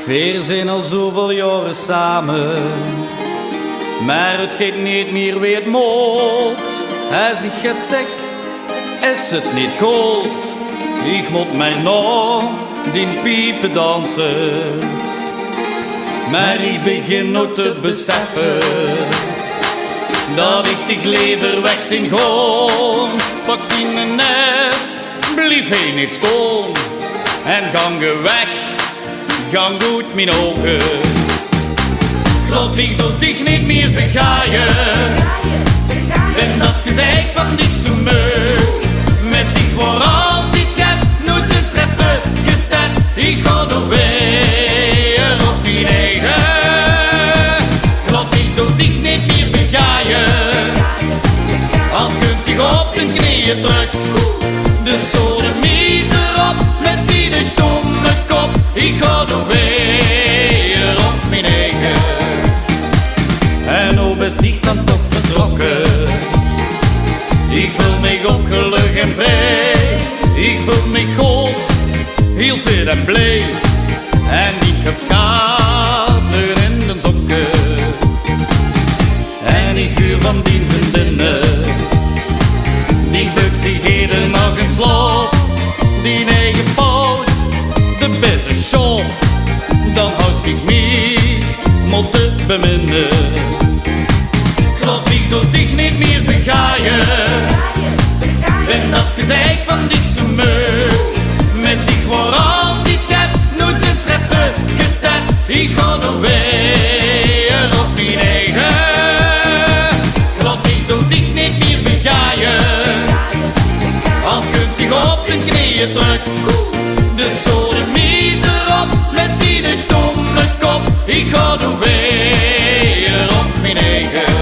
We zijn al zoveel jaren samen, maar het gaat niet meer wie het moet. Als ik het zeg, is het niet goed. Ik moet maar nog die piepen dansen. Maar ik begin nog te beseffen dat ik dich liever weg zien gaan. Pak die nes, blijf hij niet staan en gang je weg. Gang goed mijn ogen. Geloof ik dat dich niet meer begaaien. Ben dat gezeik van dich zo meug. Met dich voor altijd gaat nooit het scheppen getet. Ik ga nog weer op mijn eigen. Geloof ik dat dich niet meer begaaien. Al kunt zich op de knieën druk. De sodemieter op met die de stomme kop. Ik ga nog weer op mijn eigen. En nou best ik dan toch vertrokken. Ik voel me opgelucht en vrij. Ik voel me goed, heel fit en blij. En ik heb schatten in de sokken. En ik huur van die vriendinnen. Die bukt zich heden nog in slaap. Die eigen poot, de beste shop. Dan houdt ik mij moeten beminnen. Geloof ik dat dich niet meer begaaien. Ben dat gezeik van dich zo meug. Met dich voor altijd gaat nooit het scheppen getet. Ik ga nog weer op mijn eigen. Geloof ik dat dich niet meer begaaien. Al kunt zich op de knieën druk. De sodemieter op met die de stomme kop. Ik ga nog weer op mijn eigen.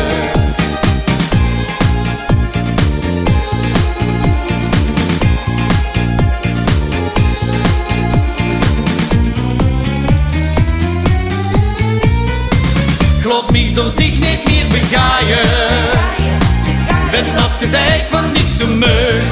Geloof me door dich niet meer begaaien. Ben dat gezeik van dich zo meug.